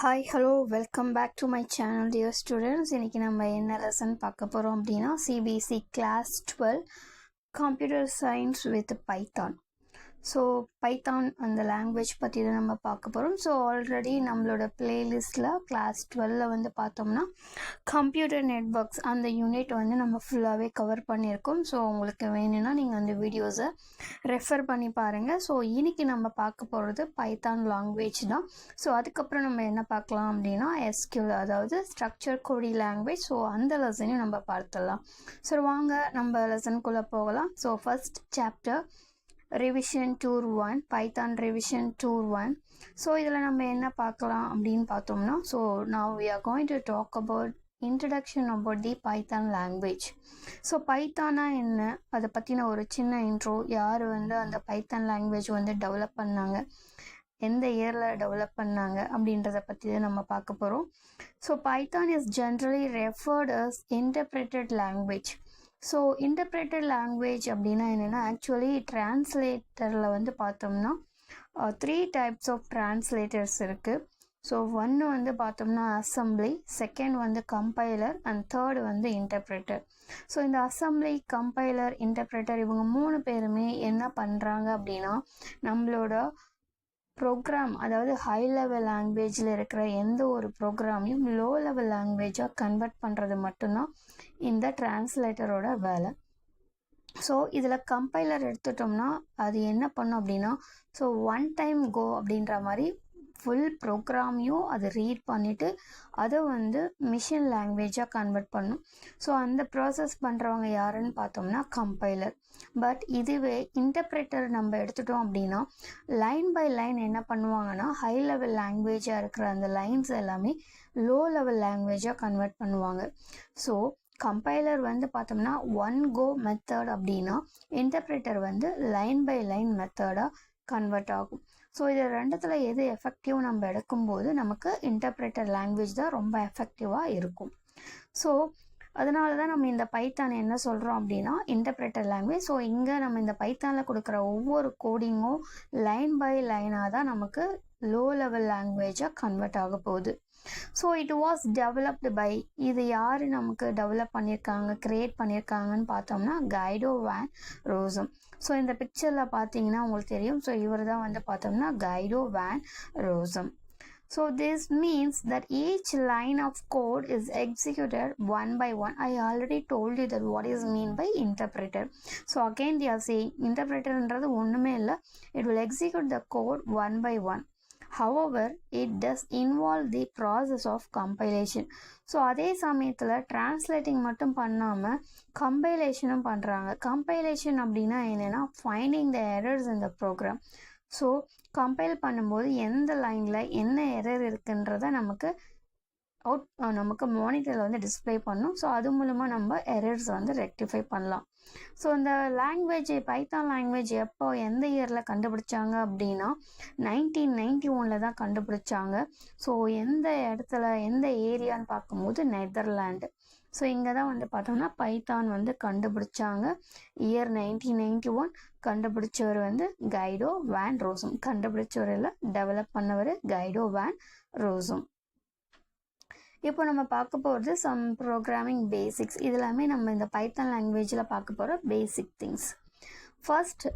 Hi hello welcome back to my channel dear students. இன்றைக்கி நம்ம என்ன லெசன் பார்க்க போகிறோம் அப்படின்னா CBSE class 12 computer science with Python. So Python அந்த லாங்குவேஜ் பற்றி தான் நம்ம பார்க்க போகிறோம். ஸோ ஆல்ரெடி நம்மளோட பிளேலிஸ்ட்டில் கிளாஸ் 12 வந்து பார்த்தோம்னா கம்ப்யூட்டர் நெட்வொர்க்ஸ் அந்த யூனிட் வந்து நம்ம ஃபுல்லாகவே கவர் பண்ணியிருக்கோம். ஸோ உங்களுக்கு வேணும்னா நீங்கள் அந்த வீடியோஸை ரெஃபர் பண்ணி பாருங்கள். ஸோ இன்றைக்கி நம்ம பார்க்க போகிறது பைத்தான் லாங்குவேஜ் தான். ஸோ அதுக்கப்புறம் நம்ம என்ன பார்க்கலாம் அப்படின்னா எஸ்கியூஎல், அதாவது ஸ்ட்ரக்சர் கொரி லாங்குவேஜ். ஸோ அந்த லெசனையும் நம்ம பார்த்துடலாம். ஸோ வாங்க நம்ம லெசனுக்குள்ளே போகலாம். So first chapter revision tour 1, Python revision tour 1. So இதில் நம்ம என்ன பார்க்கலாம் அப்படின்னு பார்த்தோம்னா, so now we are going to talk about introduction about the Python language. So பைத்தானா என்ன, அதை பற்றின ஒரு சின்ன இன்ட்ரோ, யார் வந்து அந்த பைத்தான் லாங்குவேஜ் வந்து டெவலப் பண்ணாங்க, எந்த இயரில் டெவலப் பண்ணாங்க அப்படின்றத பற்றி தான் நம்ம பார்க்க போகிறோம். So Python is generally referred as interpreted language. So interpreted language அப்படின்னா என்னென்னா, ஆக்சுவலி டிரான்ஸ்லேட்டரில் வந்து பார்த்தோம்னா 3 டைப்ஸ் ஆஃப் டிரான்ஸ்லேட்டர்ஸ் இருக்குது. ஸோ ஒன்று வந்து பார்த்தோம்னா அசம்பிளி, செகண்ட் வந்து கம்பைலர் அண்ட் தேர்ட் வந்து இன்டர்பிரேட்டர். ஸோ இந்த அசம்பிளி, கம்பைலர், இன்டர்பிரேட்டர் இவங்க 3 பேருமே என்ன பண்ணுறாங்க அப்படின்னா, நம்மளோட ப்ரோக்ராம், அதாவது ஹை லெவல் லாங்குவேஜில் இருக்கிற எந்த ஒரு ப்ரோக்ராமையும் லோ லெவல் லாங்குவேஜாக கன்வெர்ட் பண்ணுறது மட்டும்தான் இந்த டிரான்ஸ்லேட்டரோட வேலை. ஸோ இதில் கம்பைலர் எடுத்துட்டோம்னா அது என்ன பண்ணும் அப்படின்னா, ஸோ ஒன் டைம் கோ அப்படின்ற மாதிரி ஃபுல் ப்ரோக்ராமையும் அது ரீட் பண்ணிவிட்டு அதை வந்து மிஷின் லாங்குவேஜாக கன்வெர்ட் பண்ணும். ஸோ அந்த ப்ராசஸ் பண்ணுறவங்க யாருன்னு பார்த்தோம்னா கம்பைலர். பட் இதுவே இன்டர்பிரேட்டர் நம்ம எடுத்துட்டோம் அப்படின்னா லைன் பை லைன் என்ன பண்ணுவாங்கன்னா, ஹை லெவல் லாங்குவேஜாக இருக்கிற அந்த லைன்ஸ் எல்லாமே லோ லெவல் லாங்குவேஜாக கன்வெர்ட் பண்ணுவாங்க. ஸோ கம்பைலர் வந்து பார்த்தோம்னா ஒன் கோ மெத்தட் அப்படின்னா, இன்டர்பிரேட்டர் வந்து லைன் பை லைன் மெத்தடாக கன்வெர்ட் ஆகும். ஸோ இது ரெண்டுத்தில் எது எஃபெக்டிவ் நம்ம எடுக்கும்போது நமக்கு இன்டர்பிரேட்டர் லாங்குவேஜ் தான் ரொம்ப எஃபெக்டிவாக இருக்கும். ஸோ அதனால தான் நம்ம இந்த பைத்தான் என்ன சொல்கிறோம் அப்படின்னா இன்டர்பிரேட்டர் லாங்குவேஜ். ஸோ இங்கே நம்ம இந்த பைத்தானில் கொடுக்குற ஒவ்வொரு கோடிங்கும் லைன் பை லைனாக தான் நமக்கு லோ லெவல் லாங்குவேஜாக கன்வெர்ட் ஆக போகுது. So it was developed by, இது யார் நமக்கு டெவலப் பண்ணியிருக்காங்க, க்ரியேட் பண்ணியிருக்காங்கன்னு பார்த்தோம்னா கைடோ வேன் ரோசம். ஸோ இந்த பிக்சரில் பார்த்தீங்கன்னா உங்களுக்கு தெரியும். ஸோ இவர் தான் வந்து பார்த்தோம்னா கைடோ வேன் ரோசம். So this means that each line of code is executed one by one. I already told you that what is mean by interpreter. So again they are saying interpreter என்றது ஒன்றுமே இல்லை, it will execute the code one by one. However, it does involve the process of compilation. So அதே சமயத்தில் translating மட்டும் பண்ணாமல் கம்பைலேஷனும் பண்ணுறாங்க. Compilation அப்படின்னா என்னென்னா finding the errors in the program. So compile பண்ணும்போது எந்த லைனில் என்ன எரர் இருக்குன்றத நமக்கு மானிட்டரில் வந்து டிஸ்பிளே பண்ணும். ஸோ அது மூலமாக நம்ம எரர்ஸ் வந்து ரெக்டிஃபை பண்ணலாம். ஸோ இந்த லாங்குவேஜ் பைத்தான் லாங்குவேஜ் எப்போ எந்த இயரில் கண்டுபிடிச்சாங்க அப்படின்னா 1991 தான் கண்டுபிடிச்சாங்க. ஸோ எந்த இடத்துல எந்த ஏரியான்னு பார்க்கும்போது நெதர்லாண்டு. ஸோ இங்கே தான் வந்து பார்த்தோம்னா பைத்தான் வந்து கண்டுபிடிச்சாங்க. இயர் 1991. கண்டுபிடிச்சவர் வந்து கைடோ வேன் ரோசம். கண்டுபிடிச்சவர் இல்லை, டெவலப் பண்ணவர் கைடோ வேன் ரோசம். இப்போ நம்ம பார்க்க போகிறது சம் ப்ரோக்ராமிங் பேசிக்ஸ். இதெல்லாமே நம்ம இந்த பைத்தான் லாங்குவேஜில் பார்க்க போகிற basic things. First,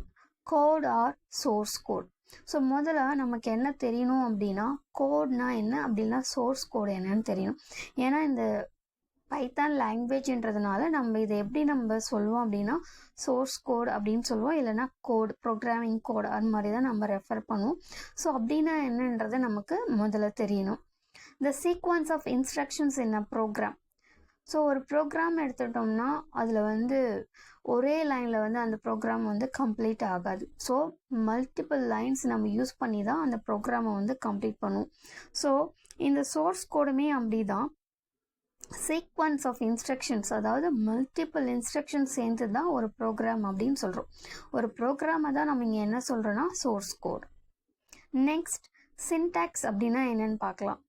code or source code. So முதல்ல நமக்கு என்ன தெரியணும் அப்படின்னா, கோட்னா என்ன அப்படின்னா சோர்ஸ் கோட் என்னன்னு தெரியணும். ஏன்னா இந்த பைத்தான் லாங்குவேஜ்ன்றதுனால நம்ம இதை எப்படி நம்ம சொல்லுவோம் அப்படின்னா சோர்ஸ் கோட் அப்படின்னு சொல்லுவோம், இல்லைனா கோட், ப்ரோக்ராமிங் கோட் அது மாதிரி தான் நம்ம ரெஃபர் பண்ணுவோம். ஸோ அப்படின்னா என்னன்றது நமக்கு முதல்ல தெரியணும். The sequence of instructions in a program. So ஒரு ப்ரோக்ராம் எடுத்துட்டோம்னா அதில் வந்து ஒரே லைனில் வந்து அந்த ப்ரோக்ராம் வந்து கம்ப்ளீட் ஆகாது. ஸோ மல்டிபிள் லைன்ஸ் நம்ம யூஸ் பண்ணி தான் அந்த ப்ரோக்ராமை வந்து கம்ப்ளீட் பண்ணுவோம். ஸோ இந்த சோர்ஸ் கோடுமே அப்படி தான் சீக்வன்ஸ் ஆஃப் இன்ஸ்ட்ரக்ஷன்ஸ், அதாவது மல்டிபிள் இன்ஸ்ட்ரக்ஷன்ஸ் சேர்ந்து தான் ஒரு ப்ரோக்ராம் அப்படின்னு சொல்கிறோம். ஒரு ப்ரோக்ராமை தான் நம்ம இங்கே என்ன சொல்கிறோன்னா சோர்ஸ் கோட். நெக்ஸ்ட், சின்டாக்ஸ் அப்படின்னா என்னன்னு பார்க்கலாம்.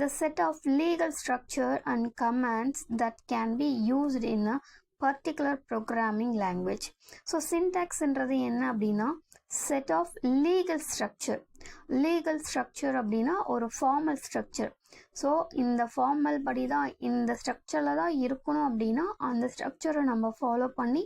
The set of legal structure and commands that can be used in a particular programming language. So சின்டாக்ஸ்ன்றது என்ன அப்படின்னா set of legal structure. legal structure அப்படின்னா ஒரு formal structure. ஸோ இந்த ஃபார்மல் படி தான் இந்த ஸ்ட்ரக்சரில் தான் இருக்கணும் அப்படின்னா அந்த ஸ்ட்ரக்சரை நம்ம ஃபாலோ பண்ணி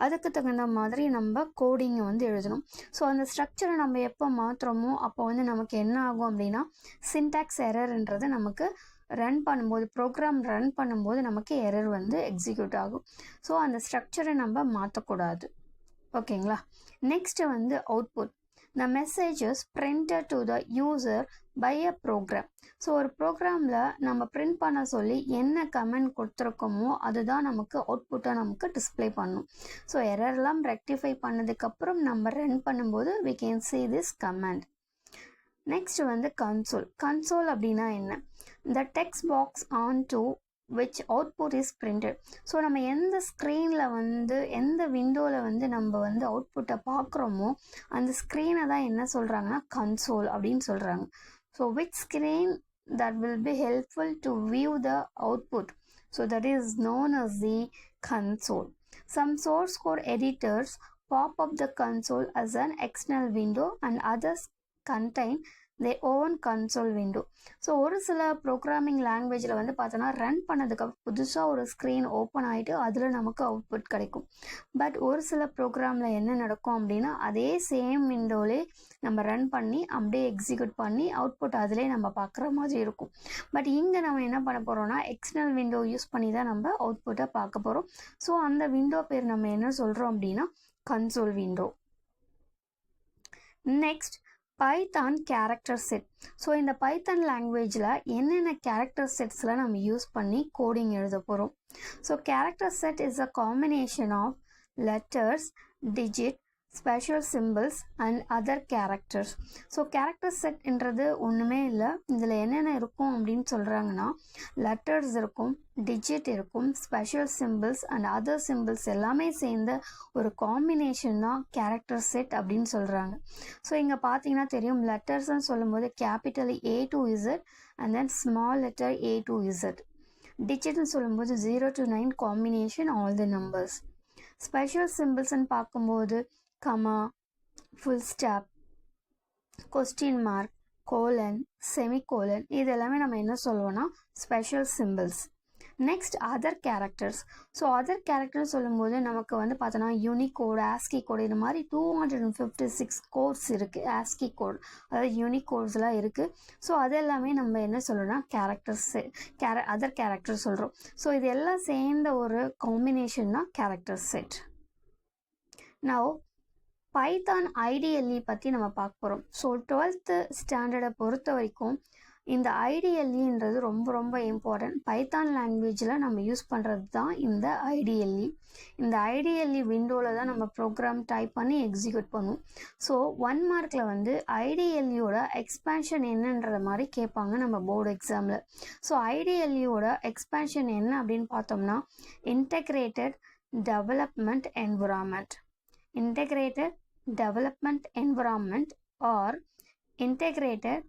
அதுக்கு தகுந்த மாதிரி நம்ம கோடிங்கை வந்து எழுதணும். ஸோ அந்த ஸ்ட்ரக்சரை நம்ம எப்போ மாற்றுறோமோ அப்போ வந்து நமக்கு என்ன ஆகும் அப்படின்னா சின்டாக்ஸ் எரர்ன்றது நமக்கு ரன் பண்ணும்போது ப்ரோக்ராம் ரன் பண்ணும்போது நமக்கு எரர் வந்து எக்ஸிக்யூட் ஆகும். ஸோ அந்த ஸ்ட்ரக்சரை நம்ம மாற்றக்கூடாது. ஓகேங்களா. நெக்ஸ்ட்டு வந்து output. The messages printed to the user by a program. So ஒரு ப்ரோக்ராமில் நம்ம பிரிண்ட் பண்ண சொல்லி என்ன கமெண்ட் கொடுத்துருக்கோமோ அதுதான் நமக்கு அவுட்புட்டாக நமக்கு டிஸ்பிளே பண்ணும். ஸோ எரர்லாம் ரெக்டிஃபை பண்ணதுக்கப்புறம் நம்ம ரன் பண்ணும்போது we can see this command. Next வந்து கன்சோல். கன்சோல் அப்படின்னா என்ன? The text box onto which output is printed. So நம்ம எந்த ஸ்க்ரீனில் வந்து எந்த விண்டோவில் வந்து நம்ம வந்து அவுட்புட்டை பார்க்குறோமோ அந்த ஸ்க்ரீனை தான் என்ன சொல்கிறாங்கன்னா கன்சோல் அப்படின்னு சொல்கிறாங்க. So which screen that will be helpful to view the output. So that is known as the console. Some source code editors pop up the console as an external window and others contain their own console window. So ஒரு சில programming லாங்குவேஜில் வந்து பார்த்தோன்னா run பண்ணதுக்கப்புறம் புதுசாக ஒரு screen open ஆகிட்டு அதில் நமக்கு அவுட்புட் கிடைக்கும். பட் ஒரு சில ப்ரோக்ராமில் என்ன நடக்கும் அப்படின்னா அதே சேம் விண்டோலே நம்ம ரன் பண்ணி அப்படியே எக்ஸிக்யூட் பண்ணி அவுட்புட் அதிலே நம்ம பார்க்குற மாதிரி இருக்கும். பட் இங்கே நம்ம என்ன பண்ண போகிறோம்னா எக்ஸ்டர்னல் விண்டோ யூஸ் பண்ணி தான் நம்ம அவுட்புட்டை பார்க்க போகிறோம். ஸோ அந்த விண்டோ பேர் நம்ம என்ன சொல்கிறோம் அப்படின்னா console window. Next Python character set. So இந்த பைத்தான் லாங்குவேஜில் என்னென்ன கேரக்டர் செட்ஸில் நம்ம யூஸ் பண்ணி கோடிங் எழுத போகிறோம். So character set is a combination of letters, digit, special symbols and other characters. So character செட்ன்றது ஒன்றுமே இல்லை. இதில் என்னென்ன இருக்கும் அப்படின்னு சொல்கிறாங்கன்னா லெட்டர்ஸ் இருக்கும், டிஜிட் இருக்கும், special symbols and other symbols எல்லாமே சேர்ந்த ஒரு காம்பினேஷன் தான் கேரக்டர் செட் அப்படின்னு சொல்கிறாங்க. ஸோ இங்கே பார்த்தீங்கன்னா தெரியும் லெட்டர்ஸ்ன்னு சொல்லும்போது capital A to Z and then small letter A to Z. டிஜிட்னு சொல்லும்போது 0 to 9 combination all the numbers. Special சிம்பிள்ஸ்ன்னு பார்க்கும்போது comma, full stop, question mark, colon, semicolon இது எல்லாமே நம்ம என்ன சொல்லுவோம்னா special symbols. Next other characters. So other characters சொல்லும்போது நமக்கு வந்து பார்த்தோன்னா யூனிகோட், ஆஸ்கி கோட் இது மாதிரி 256 கோட்ஸ் இருக்குது. ஆஸ்கி கோட் அதாவது யூனிகோட்ஸ்லாம் இருக்குது. ஸோ அது எல்லாமே நம்ம என்ன சொல்கிறோம்னா கேரக்டர்ஸ் அதர் கேரக்டர் சொல்கிறோம். ஸோ இது எல்லாம் சேர்ந்த ஒரு காம்பினேஷன் தான் character set. Now Python IDLE பற்றி நம்ம பார்க்க போகிறோம். ஸோ 12th ஸ்டாண்டர்டை பொறுத்த வரைக்கும் இந்த ஐடிஎல்இன்றது ரொம்ப ரொம்ப இம்பார்ட்டன்ட். பைத்தான் லாங்குவேஜில் நம்ம யூஸ் பண்ணுறது தான் இந்த ஐடிஎல்இ. இந்த ஐடிஎல்இ விண்டோவில் தான் நம்ம ப்ரோக்ராம் டைப் பண்ணி எக்ஸிக்யூட் பண்ணுவோம். ஸோ 1 மார்க்கில் வந்து ஐடிஎல்இயோட எக்ஸ்பேன்ஷன் என்னன்ற மாதிரி கேட்பாங்க நம்ம போர்டு எக்ஸாமில். ஸோ ஐடிஎல்இயோட எக்ஸ்பேன்ஷன் என்ன அப்படின்னு பார்த்தோம்னா integrated development environment. Integrated Development Environment or Integrated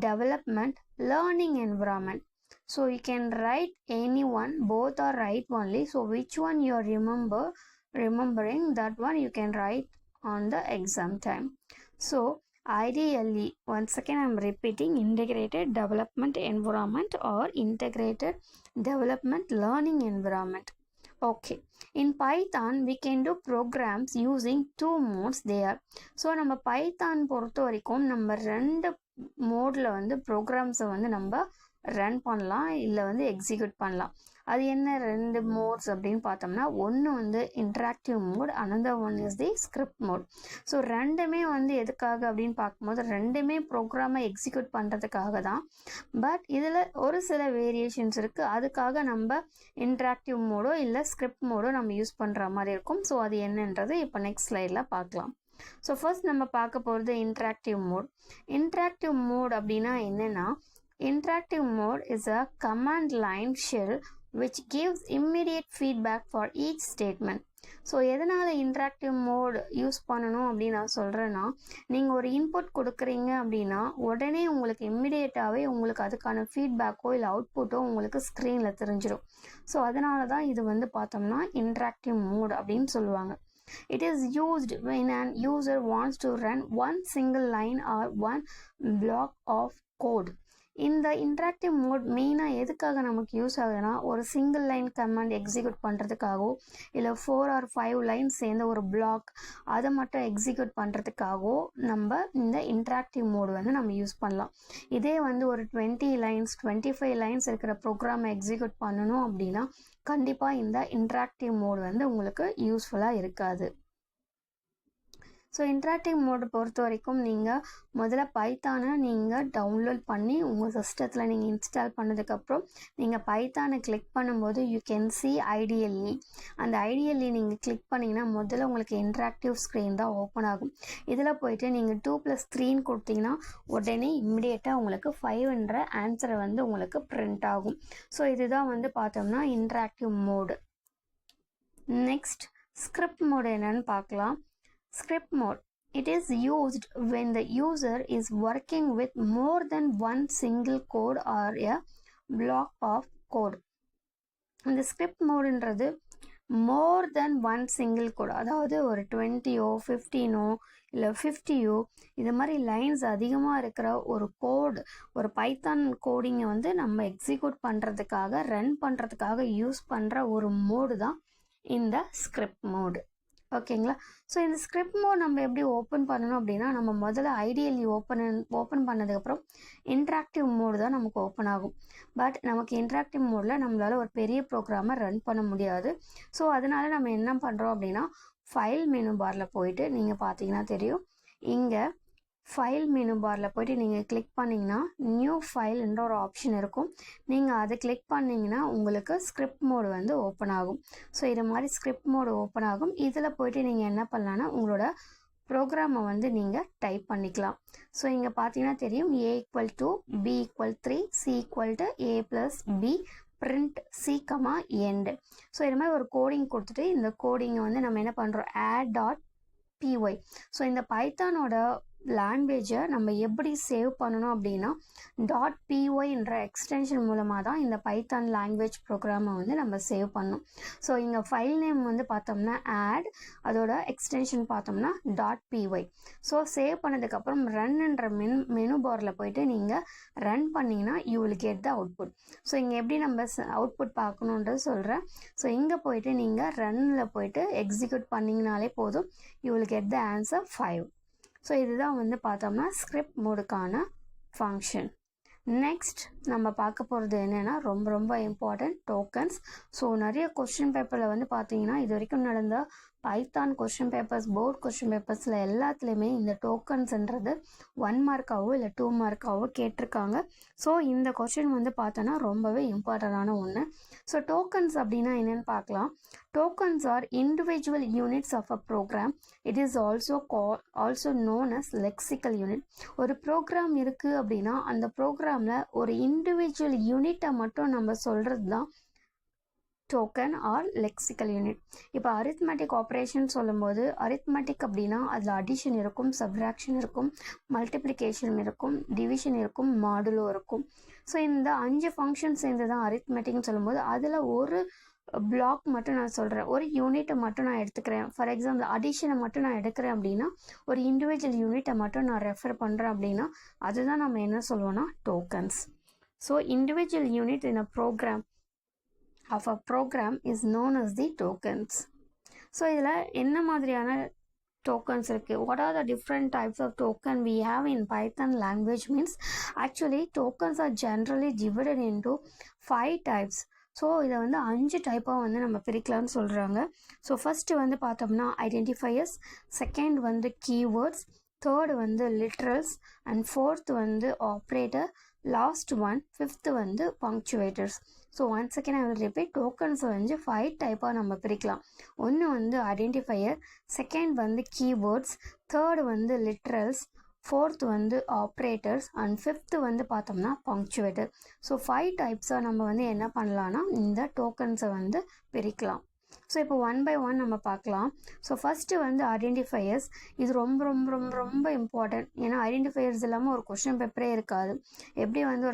Development Learning Environment. So you can write any one, both are right only. So which one you are remembering, that one you can write on the exam time. So IDLE, once again I am repeating, Integrated Development Environment or Integrated Development Learning Environment. Okay, in Python we can do programs using 2 modes there. So நம்ம Python பொறுத்த வரைக்கும் நம்ம 2 மோடில் வந்து ப்ரோக்ராம்ஸை வந்து நம்ம run பண்ணலாம் இல்லை வந்து எக்ஸிக்யூட் பண்ணலாம். அது என்ன 2 மோட்ஸ் அப்படின்னு பார்த்தோம்னா ஒன்று வந்து interactive mode, another one is the script mode. So ரெண்டுமே வந்து எதுக்காக அப்படின்னு பார்க்கும்போது ரெண்டுமே ப்ரோக்ராமை எக்ஸிக்யூட் பண்ணுறதுக்காக தான். பட் இதில் ஒரு சில வேரியேஷன்ஸ் இருக்குது. அதுக்காக நம்ம இன்ட்ராக்டிவ் மோடோ இல்லை ஸ்கிரிப்ட் மோடோ நம்ம யூஸ் பண்ணுற மாதிரி இருக்கும். ஸோ அது என்னன்றது இப்போ நெக்ஸ்ட் ஸ்லைடில் பார்க்கலாம். ஸோ ஃபர்ஸ்ட் நம்ம பார்க்க போகிறது இன்ட்ராக்டிவ் மோட். இன்ட்ராக்டிவ் மோட் அப்படின்னா என்னென்னா interactive mode is a command line shell which gives immediate feedback for each statement. So எதனால் இன்ட்ராக்டிவ் மோட் யூஸ் பண்ணணும் அப்படின்னு நான் சொல்கிறேன்னா நீங்கள் ஒரு இன்புட் கொடுக்குறீங்க அப்படின்னா உடனே உங்களுக்கு இம்மிடியேட்டாகவே உங்களுக்கு அதுக்கான ஃபீட்பேக்கோ இல்லை அவுட்புட்டோ உங்களுக்கு ஸ்க்ரீனில் தெரிஞ்சிடும். ஸோ அதனால தான் இது வந்து பார்த்தோம்னா இன்ட்ராக்டிவ் மோட் அப்படின்னு சொல்லுவாங்க. It is used when an user wants to run one single line or one block of code. இந்த இன்ட்ராக்டிவ் மோட் மெயினாக எதுக்காக நமக்கு யூஸ் ஆகுதுன்னா, ஒரு சிங்கிள் லைன் கமாண்ட் எக்ஸிக்யூட் பண்ணுறதுக்காகவோ இல்லை 4 or 5 லைன்ஸ் சேர்ந்த ஒரு பிளாக் அதை மட்டும் எக்ஸிக்யூட் பண்ணுறதுக்காகவோ நம்ம இந்த இன்ட்ராக்டிவ் மோட் வந்து நம்ம யூஸ் பண்ணலாம். இதே வந்து ஒரு 20 லைன்ஸ் 25 லைன்ஸ் இருக்கிற ப்ரோக்ராமை எக்ஸிக்யூட் பண்ணணும் அப்படின்னா கண்டிப்பாக இந்த இன்ட்ராக்டிவ் மோட் வந்து உங்களுக்கு யூஸ்ஃபுல்லாக இருக்காது. ஸோ இன்ட்ராக்டிவ் மோடு பொறுத்த வரைக்கும் நீங்கள் முதல்ல பைத்தானை நீங்கள் டவுன்லோட் பண்ணி உங்கள் சிஸ்டத்தில் நீங்கள் இன்ஸ்டால் பண்ணதுக்கப்புறம் நீங்கள் பைத்தானை கிளிக் பண்ணும்போது யூ கேன் சி IDLE. அந்த IDLE நீங்கள் கிளிக் பண்ணிங்கன்னா முதல்ல உங்களுக்கு இன்ட்ராக்டிவ் ஸ்க்ரீன் தான் ஓப்பன் ஆகும். இதில் போயிட்டு நீங்கள் 2+3 கொடுத்தீங்கன்னா உடனே இம்மிடியேட்டாக உங்களுக்கு 5என்ற ஆன்சரை வந்து உங்களுக்கு பிரிண்ட் ஆகும். ஸோ இதுதான் வந்து பார்த்தோம்னா interactive mode. Next script mode என்னன்னு பார்க்கலாம். Script mode. It is used when the user is working with more than one single code or a block of code. இந்த ஸ்கிரிப்ட் மோடுன்றது மோர் தென் ஒன் சிங்கிள் கோட், அதாவது ஒரு 20 15 இல்லை 50 இது மாதிரி லைன்ஸ் அதிகமாக இருக்கிற ஒரு கோடு, ஒரு பைத்தான் கோடிங்கை வந்து நம்ம எக்ஸிக்யூட் பண்ணுறதுக்காக ரன் பண்ணுறதுக்காக யூஸ் பண்ணுற ஒரு மோடு தான் இந்த ஸ்கிரிப்ட் மோடு. ஓகேங்களா. ஸோ இந்த ஸ்கிரிப்ட் மோட் நம்ம எப்படி ஓப்பன் பண்ணணும் அப்படின்னா, நம்ம முதல்ல IDLE ஓப்பன் பண்ணதுக்கப்புறம் இன்ட்ராக்டிவ் மோடு தான் நமக்கு ஓப்பன் ஆகும். பட் நமக்கு இன்ட்ராக்டிவ் மோடில் நம்மளால் ஒரு பெரிய ப்ரோக்ராமை ரன் பண்ண முடியாது. ஸோ அதனால நம்ம என்ன பண்ணுறோம் அப்படின்னா, ஃபைல் மெனு பாரில் போயிட்டு நீங்கள் பார்த்தீங்கன்னா தெரியும், இங்கே ஃபைல் மெனு பாரில் போய்ட்டு நீங்கள் கிளிக் பண்ணிங்கன்னா நியூ ஃபைல்ன்ற ஒரு ஆப்ஷன் இருக்கும். நீங்கள் அதை கிளிக் பண்ணிங்கன்னா உங்களுக்கு ஸ்கிரிப்ட் மோடு வந்து ஓப்பன் ஆகும். ஸோ இது மாதிரி ஸ்கிரிப்ட் மோடு ஓப்பன் ஆகும். இதில் போய்ட்டு நீங்கள் என்ன பண்ணலான்னா உங்களோட ப்ரோக்ராமை வந்து நீங்கள் டைப் பண்ணிக்கலாம். ஸோ இங்கே பார்த்தீங்கன்னா தெரியும், A = B = 3 C = A + B print C, end. So இது மாதிரி ஒரு கோடிங் கொடுத்துட்டு இந்த கோடிங்கை வந்து நம்ம என்ன பண்ணுறோம், add.py. ஸோ இந்த பைத்தானோட லாங்குவேஜை நம்ம எப்படி சேவ் பண்ணணும் அப்படின்னா .py என்ற எக்ஸ்டென்ஷன் மூலமாக தான் இந்த பைத்தான் லாங்குவேஜ் ப்ரோக்ராமை வந்து நம்ம சேவ் பண்ணணும். ஸோ இங்கே ஃபைல் நேம் வந்து பார்த்தோம்னா ஆட், அதோட எக்ஸ்டென்ஷன் பார்த்தோம்னா .py. ஸோ சேவ் பண்ணதுக்கப்புறம் ரன்ன்ற மெனு பாரில் போயிட்டு நீங்கள் ரன் பண்ணிங்கன்னா you will get the output. So இங்கே எப்படி நம்ம அவுட்புட் பார்க்கணுன்றது சொல்கிறேன். ஸோ இங்கே போயிட்டு நீங்கள் ரன்னில் போயிட்டு எக்ஸிக்யூட் பண்ணிங்கனாலே போதும், you will get the answer 5. So இதுதான் வந்து பார்த்தோம்னா ஸ்கிரிப்ட் மோடுக்கான ஃபங்க்ஷன். நெக்ஸ்ட் நம்ம பார்க்க போகிறது என்னென்னா ரொம்ப ரொம்ப இம்பார்ட்டன்ட், டோக்கன்ஸ். ஸோ நிறைய கொஸ்டின் பேப்பரில் வந்து பார்த்தீங்கன்னா இது வரைக்கும் நடந்த Python question papers, board question பேப்பர்ஸில் எல்லாத்துலேயுமே இந்த டோக்கன்ஸ்ன்றது 1 மார்க்காவோ இல்லை 2 மார்க்காவோ கேட்டிருக்காங்க. ஸோ இந்த கொஸ்டின் வந்து பார்த்தோன்னா ரொம்பவே இம்பார்ட்டண்டான ஒன்று. ஸோ டோக்கன்ஸ் அப்படின்னா என்னென்னு பார்க்கலாம். Tokens are individual units of a program. It is also known as lexical unit. ஒரு ப்ரோக்ராம் இருக்குது அப்படின்னா அந்த ப்ரோக்ராமில் ஒரு இண்டிவிஜுவல் யூனிட்டை மட்டும் நம்ம சொல்கிறது தான் டோக்கன் ஆர் லெக்சிக்கல் யூனிட். இப்போ அரித்மெட்டிக் ஆப்ரேஷன் சொல்லும்போது அரித்மெட்டிக் அப்படின்னா அதில் அடிஷன் இருக்கும், சப்ராக்ஷன் இருக்கும், மல்டிப்ளிகேஷன் இருக்கும், டிவிஷன் இருக்கும், மாடுலோ இருக்கும். ஸோ இந்த 5 ஃபங்க்ஷன் சேர்ந்து தான் அரித்மெட்டிக்னு சொல்லும்போது அதில் ஒரு பிளாக் மட்டும் நான் சொல்கிறேன், ஒரு யூனிட்டை மட்டும் நான் எடுத்துக்கிறேன். ஃபார் எக்ஸாம்பிள் அடிஷனை மட்டும் நான் எடுக்கிறேன் அப்படின்னா ஒரு இண்டிவிஜுவல் யூனிட்டை மட்டும் நான் ரெஃபர் பண்ணுறேன் அப்படின்னா அதுதான் நம்ம என்ன சொல்லுவோம்னா tokens. So individual unit in a program of a program is known as the tokens. So இதில் என்ன மாதிரியான tokens இருக்குது, what are the different types of token we have in Python language means actually tokens are generally divided into 5 types. So இதை வந்து 5 டைப்பாக வந்து நம்ம பிரிக்கலாம்னு சொல்கிறாங்க. ஸோ ஃபஸ்ட்டு வந்து பார்த்தோம்னா ஐடென்டிஃபையர்ஸ், செகண்ட் வந்து கீவேர்ட்ஸ், தேர்டு வந்து லிட்ரல்ஸ், அண்ட் ஃபோர்த் வந்து ஆப்ரேட்டர், லாஸ்ட் ஒன் ஃபிஃப்த்து வந்து punctuators. So once second I will repeat, tokens வந்து 5 டைப்பாக நம்ம பிரிக்கலாம். ஒன்று வந்து ஐடென்டிஃபையர், செகண்ட் வந்து கீவேர்ட்ஸ், தேர்டு வந்து லிட்ரல்ஸ், ஃபோர்த் வந்து ஆப்ரேட்டர்ஸ், அண்ட் ஃபிஃப்த்து வந்து பார்த்தோம்னா பங்க்சுவேட்டர். ஸோ 5 டைப்ஸாக நம்ம வந்து என்ன பண்ணலான்னா இந்த டோக்கன்ஸை வந்து பிரிக்கலாம். ஸோ இப்போ 1 by 1 நம்ம பார்க்கலாம். ஸோ ஃபஸ்ட்டு வந்து ஐடென்டிஃபையர்ஸ். இது ரொம்ப ரொம்ப ரொம்ப ரொம்ப இம்பார்ட்டன்ட். ஏன்னா ஐடென்டிஃபையர்ஸ் இல்லாமல் ஒரு கொஸ்டின் பேப்பரே இருக்காது. எப்படி வந்து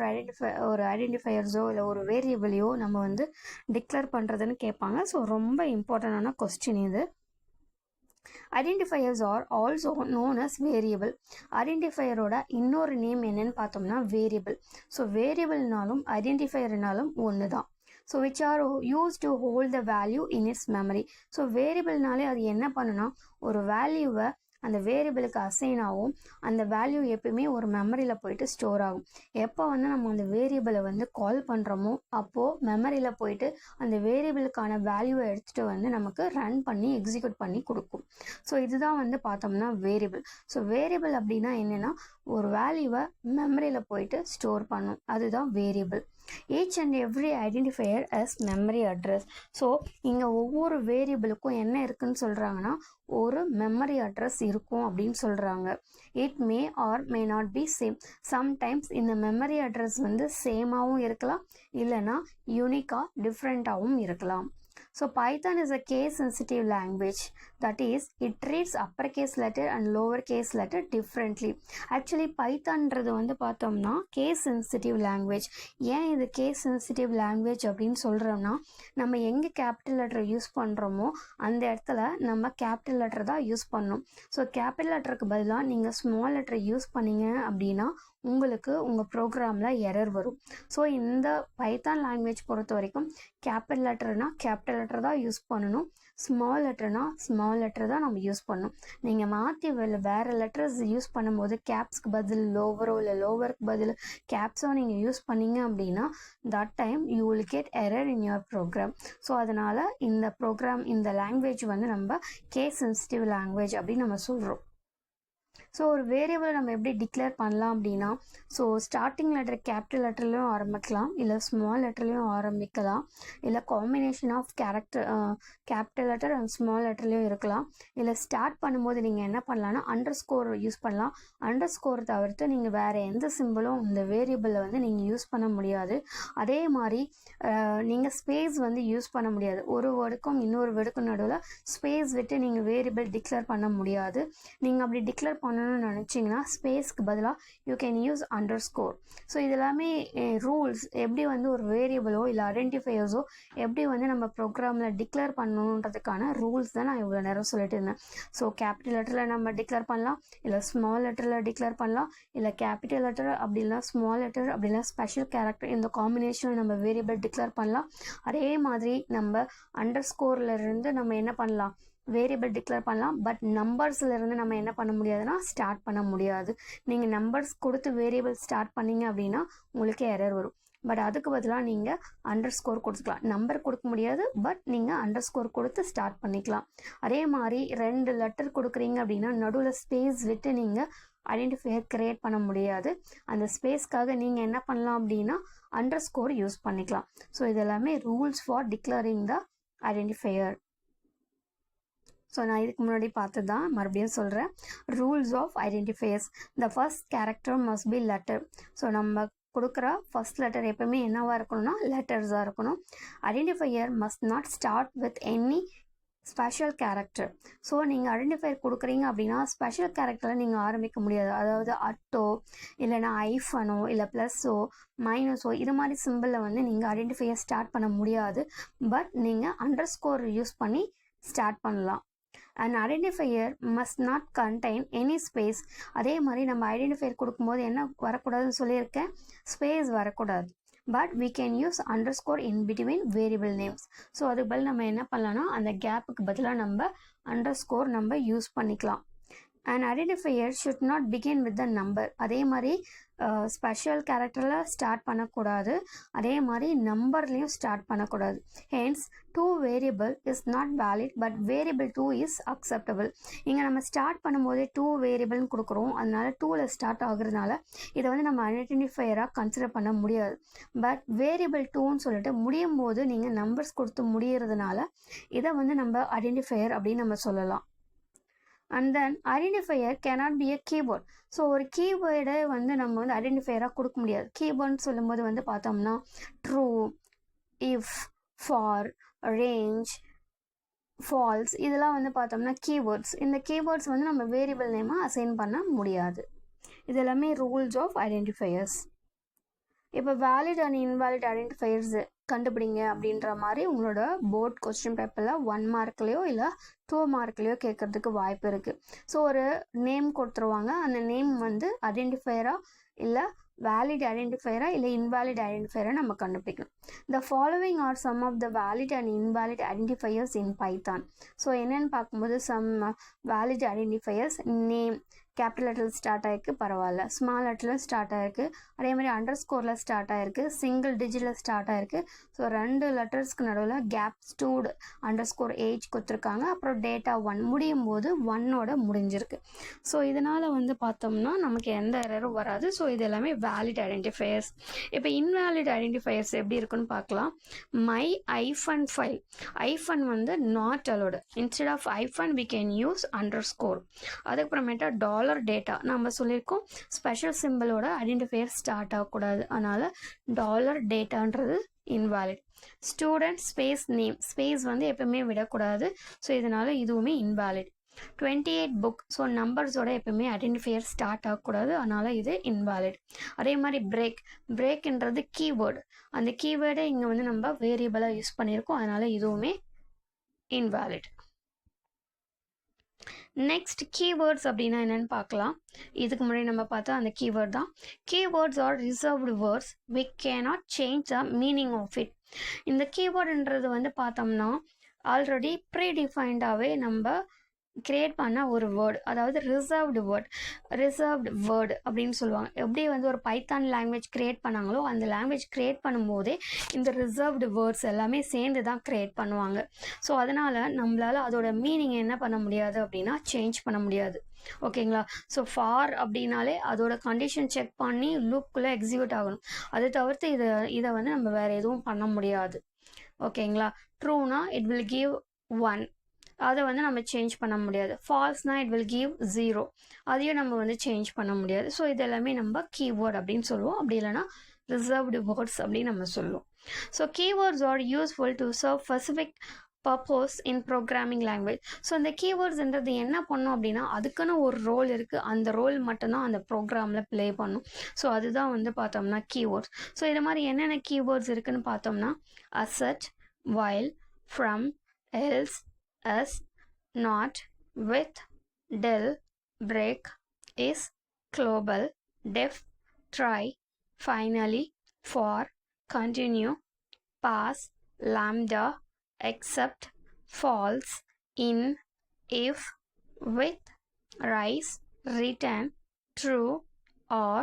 ஒரு ஐடென்டிஃபையர்ஸோ இல்லை ஒரு வேரியபிளையோ நம்ம வந்து டிக்ளேர் பண்ணுறதுன்னு கேட்பாங்க. ஸோ ரொம்ப இம்பார்ட்டண்டான கொஸ்டின் இது. Identifiers are also known as variable. ஐடென்டிஃபையரோட இன்னொரு நேம் என்னன்னு பார்த்தோம்னா வேரியபிள். ஸோ வேரியபிள்னாலும் ஐடென்டிஃபையர்னாலும் ஒன்று தான். So which are use to hold the value in its memory. So வேரியபிள்னாலே அது என்ன பண்ணுன்னா ஒரு வேல்யூவை அந்த வேரியபிளுக்கு அசைன் ஆகும். அந்த வேல்யூ எப்பயுமே ஒரு மெமரியில் போயிட்டு ஸ்டோர் ஆகும். எப்போ வந்து நம்ம அந்த வேரியபிளை வந்து கால் பண்ணுறோமோ அப்போது மெமரியில் போயிட்டு அந்த வேரியபிளுக்கான வேல்யூவை எடுத்துகிட்டு வந்து நமக்கு ரன் பண்ணி எக்ஸிக்யூட் பண்ணி கொடுக்கும். ஸோ இதுதான் வந்து பார்த்தோம்னா வேரியபிள். ஸோ வேரியபிள் அப்படின்னா என்னென்னா ஒரு வேல்யூவை மெமரியில் போயிட்டு ஸ்டோர் பண்ணும், அதுதான் variable. Each and every identifier as memory address. So இங்கே ஒவ்வொரு வேரியபிளுக்கும் என்ன இருக்குன்னு சொல்கிறாங்கன்னா ஒரு மெமரி அட்ரஸ் இருக்கும் அப்படின்னு சொல்கிறாங்க. It may R may not be same. Sometimes இந்த மெமரி அட்ரஸ் வந்து சேமாகவும் இருக்கலாம், இல்லைனா யூனிக்காக டிஃப்ரெண்ட்டாகவும் இருக்கலாம். So Python is a case sensitive language. That is, it treats uppercase letter and lowercase letter differently. Actually Pythonன்றது வந்து பார்த்தோம்னா case sensitive language. ஏன் இது case sensitive language அப்படின்னு சொல்கிறோம்னா நம்ம எங்கே கேபிட்டல் லெட்டர் யூஸ் பண்ணுறோமோ அந்த இடத்துல நம்ம கேபிட்டல் லெட்டர் தான் யூஸ் பண்ணணும். ஸோ கேபிட்டல் லெட்டருக்கு பதிலாக நீங்கள் ஸ்மால் லெட்டர் யூஸ் பண்ணீங்க அப்படின்னா உங்களுக்கு உங்கள் ப்ரோக்ராமில் எரர் வரும். ஸோ இந்த பைத்தான் லாங்குவேஜ் பொறுத்த வரைக்கும் கேபிட்டல் லெட்டர்னா கேபிட்டல் லெட்டர் தான் யூஸ் பண்ணணும், ஸ்மால் லெட்டர்னா ஸ்மால் லெட்டர் தான் நம்ம யூஸ் பண்ணணும். நீங்கள் மாற்றி வேறு லெட்டர்ஸ் யூஸ் பண்ணும்போது கேப்ஸ்க்கு பதில் லோவரோ இல்லை லோவருக்கு பதில் கேப்ஸோ நீங்கள் யூஸ் பண்ணீங்க அப்படின்னா that time you will get error in your program. So அதனால் இந்த லாங்குவேஜ் வந்து நம்ம கேஸ் சென்சிட்டிவ் லாங்குவேஜ் அப்படின்னு நம்ம சொல்கிறோம். ஸோ ஒரு வேரியபிளை நம்ம எப்படி டிக்ளேர் பண்ணலாம் அப்படின்னா ஸோ ஸ்டார்டிங் லெட்டர் கேபிட்டல் லெட்டர்லையும் ஆரம்பிக்கலாம், இல்லை ஸ்மால் லெட்டர்லையும் ஆரம்பிக்கலாம், இல்லை combination of capital letter and small லெட்டர்லையும் இருக்கலாம். இல்லை ஸ்டார்ட் பண்ணும்போது நீங்கள் என்ன பண்ணலான்னா அண்டர் ஸ்கோர் யூஸ் பண்ணலாம். அண்டர் ஸ்கோர் தவிர்த்து நீங்கள் வேறு எந்த சிம்பிளும் இந்த வேரியபிளில் வந்து நீங்கள் யூஸ் பண்ண முடியாது. அதே மாதிரி நீங்கள் ஸ்பேஸ் வந்து யூஸ் பண்ண முடியாது. ஒரு வேர்டுக்கும் இன்னொரு வேர்டுக்கும் நடுவில் ஸ்பேஸ் விட்டு நீங்கள் வேரியபிள் டிக்ளேர் பண்ண முடியாது. நீங்கள் அப்படி டிக்ளேர் பண்ணணும்னு நினச்சிங்கன்னா ஸ்பேஸ்க்கு பதிலாக you can use under score. So இது எல்லாமே ரூல்ஸ், எப்படி வந்து ஒரு வேரியபிளோ இல்லை ஐடென்டிஃபையர்ஸோ எப்படி வந்து நம்ம ப்ரோக்ராமில் டிக்ளேர் பண்ணணுன்றதுக்கான ரூல்ஸ் தான் நான் இவ்வளோ நேரம் சொல்லிட்டு இருந்தேன். ஸோ கேபிட்டல் லெட்டரில் நம்ம டிக்ளேர் பண்ணலாம், இல்லை ஸ்மால் லெட்டரில் டிக்ளேர் பண்ணலாம், இல்லை கேபிட்டல் லெட்டர் அப்படி இல்லை ஸ்மால் லெட்டர் அப்படி இல்லை ஸ்பெஷல் கேரக்டர் இந்த காம்பினேஷனில் நம்ம வேரியபிள் டிக்ளேர் பண்ணலாம். அதே மாதிரி நம்ம அண்டர் ஸ்கோர்லேருந்து நம்ம என்ன பண்ணலாம் வேரியபிள் டிக்ளேர் பண்ணலாம். பட் நம்பர்ஸ்லேருந்து நம்ம என்ன பண்ண முடியாதுன்னா ஸ்டார்ட் பண்ண முடியாது. நீங்கள் நம்பர்ஸ் கொடுத்து வேரியபிள் ஸ்டார்ட் பண்ணீங்க அப்படின்னா உங்களுக்கு எரர் வரும். பட் அதுக்கு பதிலாக நீங்கள் அண்டர் ஸ்கோர் கொடுத்துக்கலாம். நம்பர் கொடுக்க முடியாது, பட் நீங்கள் அண்டர் ஸ்கோர் கொடுத்து ஸ்டார்ட் பண்ணிக்கலாம். அதே மாதிரி 2 லெட்டர் கொடுக்குறீங்க அப்படின்னா நடுவில் ஸ்பேஸ் விட்டு நீங்கள் ஐடென்டிஃபையர் கிரியேட் பண்ண முடியாது. அந்த ஸ்பேஸ்க்காக நீங்கள் என்ன பண்ணலாம் அப்படின்னா அண்டர் ஸ்கோர் யூஸ் பண்ணிக்கலாம். ஸோ இது எல்லாமே rules for declaring the identifier. So நான் இதுக்கு முன்னாடி பார்த்தது தான் மறுபடியும் சொல்கிறேன். Rules of identifiers. The first character must be letter. So நம்ம கொடுக்குற ஃபர்ஸ்ட் லெட்டர் எப்பவுமே என்னவாக இருக்கணும்னா லெட்டர்ஸாக இருக்கணும். Identifier must not start with any special character. So நீங்கள் ஐடென்டிஃபையர் கொடுக்குறீங்க அப்படின்னா ஸ்பெஷல் கேரக்டரில் நீங்கள் ஆரம்பிக்க முடியாது. அதாவது அட்டோ இல்லைனா ஐஃபனோ இல்லை ப்ளஸ்ஸோ மைனஸோ இது மாதிரி சிம்பிளில் வந்து நீங்கள் ஐடென்டிஃபையர் ஸ்டார்ட் பண்ண முடியாது. பட் நீங்கள் அண்டர் ஸ்கோர் யூஸ் பண்ணி ஸ்டார்ட் பண்ணலாம். An identifier must not contain any space. அதே மாதிரி நம்ம ஐடென்டிஃபையர் கொடுக்கும்போது என்ன வரக்கூடாதுன்னு சொல்லியிருக்கேன், ஸ்பேஸ் வரக்கூடாது. But we can use underscore in between variable names. So அதுக்கு பதில் நம்ம என்ன பண்ணலாம்னா அந்த கேப்புக்கு பதிலாக நம்ம அண்டர்ஸ்கோர் நம்ம யூஸ் பண்ணிக்கலாம். An identifier should not begin with the number. அதே மாதிரி ஸ்பெஷல் கேரக்டரில் ஸ்டார்ட் பண்ணக்கூடாது, அதே மாதிரி நம்பர்லேயும் ஸ்டார்ட் பண்ணக்கூடாது. Hence 2 variable is not valid but variable 2 is acceptable. இங்கே நம்ம ஸ்டார்ட் பண்ணும்போதே 2 வேரியபிள்னு கொடுக்குறோம், அதனால 2ல் ஸ்டார்ட் ஆகுறதுனால இதை வந்து நம்ம ஐடென்டிஃபையராக கன்சிடர் பண்ண முடியாது. பட் வேரியபிள் 2ன்னு சொல்லிட்டு முடியும் போது நீங்கள் நம்பர்ஸ் கொடுத்து முடியறதுனால இதை வந்து நம்ம ஐடென்டிஃபையர் அப்படின்னு நம்ம சொல்லலாம். And then identifier cannot be a keyboard. So ஒரு கீவேர்டை வந்து நம்ம வந்து ஐடென்டிஃபையராக கொடுக்க முடியாது. கீபோர்ட்னு சொல்லும்போது வந்து பார்த்தோம்னா true, if, for, range, false இதெல்லாம் வந்து பார்த்தோம்னா கீவேர்ட்ஸ். இந்த கீவேர்ட்ஸ் வந்து நம்ம வேரியபிள் நேமாக அசைன் பண்ண முடியாது. இது எல்லாமே ரூல்ஸ் ஆஃப் ஐடென்டிஃபையர்ஸ். இப்போ வேலிட் அண்ட் இன்வேலிட் ஐடென்டிஃபையர்ஸ் கண்டுபிடிங்க அப்படின்ற மாதிரி உங்களோட போர்ட் கொஸ்டின் பேப்பரில் 1 மார்க்லேயோ இல்லை 2 மார்க்லேயோ கேட்கறதுக்கு வாய்ப்பு இருக்குது. ஸோ ஒரு நேம் கொடுத்துருவாங்க, அந்த நேம் வந்து ஐடென்டிஃபையராக இல்லை வேலிட் ஐடென்டிஃபையரா இல்லை இன்வேலிட் ஐடென்டிஃபையரா நம்ம கண்டுபிடிக்கணும். The following are some of the valid and invalid identifiers in Python. So என்னென்னு பார்க்கும்போது some valid identifiers name capital லெட்டரில் ஸ்டார்ட் ஆகிருக்கு, பரவாயில்ல. ஸ்மால் லெட்டரில் ஸ்டார்ட் ஆகிருக்கு, அதே மாதிரி அண்டர்ஸ்கோரில் ஸ்டார்ட் ஆகிருக்கு, சிங்கிள் டிஜிட்டில் ஸ்டார்ட் ஆகிருக்கு. ஸோ 2 லெட்டர்ஸ்க்கு நடுவில் கேப் ஸ்டூட் அண்டர்ஸ்கோர் ஏஜ் கொடுத்துருக்காங்க. அப்புறம் டேட்டா 1 முடியும் போது 1ஓட முடிஞ்சிருக்கு. ஸோ இதனால் வந்து பார்த்தோம்னா நமக்கு எந்த எரரும் வராது. ஸோ இது எல்லாமே வேலிட் ஐடென்டிஃபையர்ஸ். இப்போ இன்வேலிட் ஐடென்டிஃபையர்ஸ் எப்படி இருக்குன்னு பார்க்கலாம். மை ஐஃபன் ஃபைல், ஐஃபன் வந்து not allowed. Instead of hyphen we can use underscore. அதுக்கப்புறமேட்டா டாலர் டேட்டா நம்ம சொல்லியிருக்கோம், ஸ்பெஷல் சிம்பிளோட ஐடென்டிஃபையர் ஸ்டார்ட் ஆகக்கூடாது, அதனால் டாலர் டேட்டான்றது invalid. Student space name, space வந்து எப்பவுமே விடக்கூடாது. ஸோ இதனால் இதுவுமே இன்வாலிட். 28 புக், ஸோ நம்பர்ஸோட எப்பவுமே ஐடென்டிஃபையர் ஸ்டார்ட் ஆகக்கூடாது, அதனால் இது இன்வாலிட். அதே மாதிரி பிரேக்ன்றது கீவேர்டு, அந்த கீவேர்டை இங்கே வந்து நம்ம வேரியபிளாக யூஸ் பண்ணியிருக்கோம், அதனால் இதுவுமே இன்வாலிட். நெக்ஸ்ட் கீவேர்ட்ஸ் அப்படின்னா என்னென்னு பார்க்கலாம். இதுக்கு முன்னாடி நம்ம பார்த்தா அந்த கீவேர்ட் தான். Keywords are reserved words, we cannot change the meaning of it. இந்த கீவேர்டுன்றது வந்து பார்த்தோம்னா ஆல்ரெடி ப்ரீடிஃபைண்டாகவே நம்ம கிரியேட் பண்ண ஒரு வேர்டு, அதாவது ரிசர்வ்டு வேர்டு அப்படின்னு சொல்லுவாங்க. எப்படி வந்து ஒரு பைத்தான் லாங்குவேஜ் கிரியேட் பண்ணாங்களோ அந்த லாங்குவேஜ் கிரியேட் பண்ணும்போதே இந்த ரிசர்வ்டு வேர்ட்ஸ் எல்லாமே சேர்ந்து தான் கிரியேட் பண்ணுவாங்க. ஸோ அதனால் நம்மளால் அதோட மீனிங் என்ன பண்ண முடியாது அப்படின்னா சேஞ்ச் பண்ண முடியாது. ஓகேங்களா? ஸோ ஃபார் அப்படின்னாலே அதோட கண்டிஷன் செக் பண்ணி லூப்புக்குள்ளே எக்ஸிக்யூட் ஆகணும். அதை தவிர்த்து இதை வந்து நம்ம வேறு எதுவும் பண்ண முடியாது. ஓகேங்களா? ட்ரூனா இட் வில் கிவ் 1, அதை வந்து நம்ம சேஞ்ச் பண்ண முடியாது. ஃபால்ஸ்னா இட் வில் கிவ் 0, அதையும் நம்ம வந்து சேஞ்ச் பண்ண முடியாது. ஸோ இது எல்லாமே நம்ம கீவேர்ட் அப்படின்னு சொல்லுவோம், அப்படி இல்லைனா ரிசர்வ்டு வேர்ட்ஸ் அப்படின்னு நம்ம சொல்லுவோம். So keywords R useful to serve specific purpose in programming language. So இந்த கீவேர்ட்ஸ்ன்றது என்ன பண்ணும் அப்படின்னா அதுக்குன்னு ஒரு ரோல் இருக்குது, அந்த ரோல் மட்டும்தான் அந்த ப்ரோக்ராமில் ப்ளே பண்ணும். ஸோ அதுதான் வந்து பார்த்தோம்னா கீவேர்ட்ஸ். ஸோ இது மாதிரி என்னென்ன கீவேர்ட்ஸ் இருக்குதுன்னு பார்த்தோம்னா asset, while, from, else, as, not, with, del, break, is, global, def, try, finally, for, continue, pass, lambda, except, false, in, if, with, rise, return, true, or,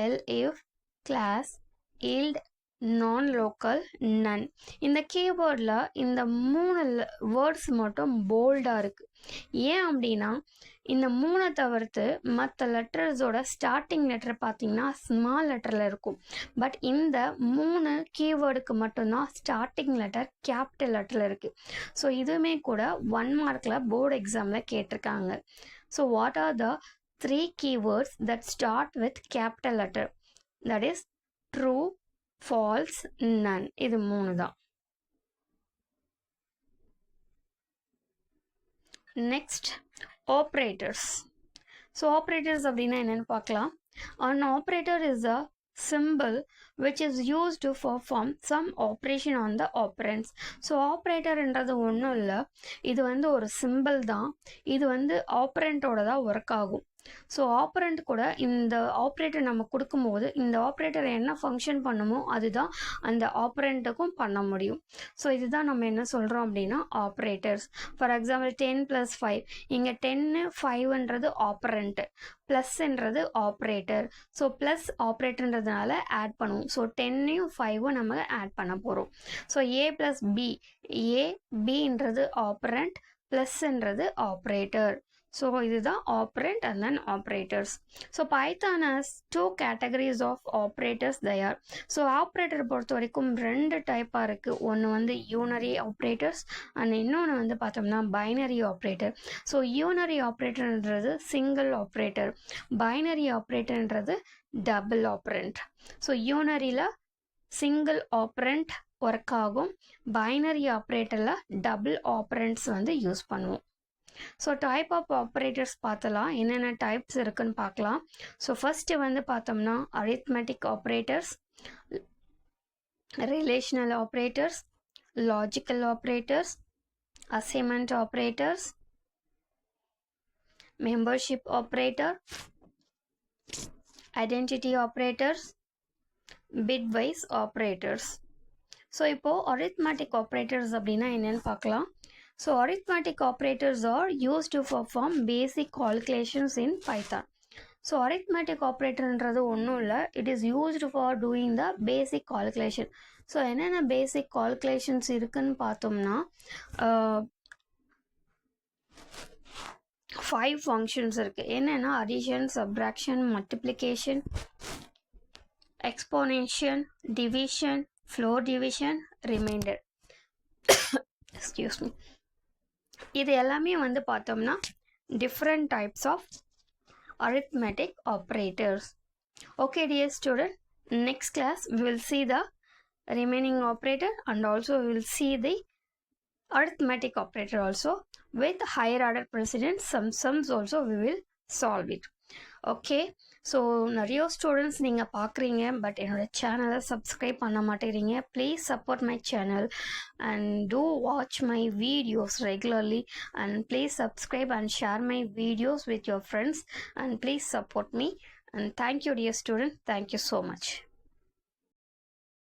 elif, class, yield, non-local, none. இந்த கீவேர்டில் இந்த 3 words மட்டும் போல்டாக இருக்குது. ஏன் அப்படின்னா இந்த 3 தவிர்த்து மற்ற லெட்டர்ஸோட ஸ்டார்டிங் லெட்டர் பார்த்தீங்கன்னா ஸ்மால் லெட்டரில் இருக்கும். பட் இந்த 3 கீவேர்டுக்கு மட்டும்தான் ஸ்டார்டிங் லெட்டர் கேபிட்டல் லெட்டரில் இருக்குது. ஸோ இதுவுமே கூட 1 மார்க்கில் போர்டு எக்ஸாமில் கேட்டிருக்காங்க. So what are the 3 keywords that start with capital letter? That is true, false, none. இது 3 தான். Next, operators. So operators அப்படின்னா என்னன்னு பார்க்கலாம். An operator is a symbol which is used to perform some operation on the operands. So operator என்றது ஒன்றும் இல்லை, இது வந்து ஒரு சிம்பிள் தான். இது வந்து ஆப்ரண்ட்டோட தான் ஒர்க் ஆகும். ஸோ ஆப்ரண்ட் கூட இந்த ஆப்ரேட்டர் நம்ம கொடுக்கும்போது இந்த ஆப்ரேட்டர் என்ன ஃபங்க்ஷன் பண்ணுமோ அதுதான் அந்த ஆப்ரண்ட்டுக்கும் பண்ண முடியும். ஸோ இதுதான் நம்ம என்ன சொல்கிறோம் அப்படின்னா ஆப்ரேட்டர்ஸ். ஃபார் எக்ஸாம்பிள் 10 + 5, இங்கே 10 5ன்றது ஆப்ரண்ட்டு, ப்ளஸ்ன்றது ஆப்ரேட்டர். ஸோ ப்ளஸ் ஆப்ரேட்டர்ன்றதுனால ஆட் பண்ணுவோம். ஸோ 10யும் 5ம் நம்ம ஆட் பண்ண போகிறோம். ஸோ A + B, பின்றது ஆப்ரண்ட், ப்ளஸ்ன்றது ஆப்ரேட்டர். ஸோ இதுதான் operand and then operators. So Python has 2 categories of operators they are. So operator பொறுத்த வரைக்கும் 2 டைப்பாக இருக்குது. ஒன்று வந்து யூனரி ஆப்ரேட்டர்ஸ் அண்ட் இன்னொன்று வந்து பார்த்தோம்னா பைனரி ஆப்ரேட்டர். ஸோ யூனரி ஆப்ரேட்டர்ன்றது சிங்கிள் ஆப்ரேட்டர், பைனரி ஆப்ரேட்டர்ன்றது டபுள் ஆப்ரண்ட். ஸோ யூனரியில் சிங்கிள் ஆப்ரண்ட் ஒர்க் ஆகும், பைனரி ஆப்ரேட்டரில் டபுள் ஆப்ரண்ட்ஸ் வந்து யூஸ் பண்ணுவோம். ஸோ டைப் ஆஃப் ஆப்ரேட்டர்ஸ் பார்த்தலாம், என்னென்ன டைப்ஸ் இருக்குன்னு பார்க்கலாம். ஸோ ஃபஸ்ட்டு வந்து பார்த்தோம்னா arithmetic operators, relational operators, logical operators, assignment operators, membership operator, identity operators, bitwise operators. So இப்போது arithmetic operators அப்படின்னா என்னென்னு பார்க்கலாம். So arithmetic operators are used to perform basic calculations in Python. So arithmetic operatorன்றது ஒன்றும் இல்லை, it is used for doing the basic calculation. So என்னென்ன பேசிக் calculations இருக்குன்னு பார்த்தோம்னா 5 functions இருக்குது. என்னென்னா addition, subtraction, multiplication, exponential, division, floor division, remainder. Excuse me. இது எல்லாமே வந்து பார்த்தோம்னா different types of arithmetic operators. Okay dear student, next class we will see the remaining operator and also we will see the arithmetic operator also with higher order precedence. Some sums also we will solve it. Okay, so நிறைய students நீங்கள் பார்க்குறீங்க, but என்னோடய சேனலை subscribe பண்ண மாட்டேங்கிறீங்க. Please support my channel and do watch my videos regularly and please subscribe and share my videos with your friends and please support me and thank you dear student. Thank you so much.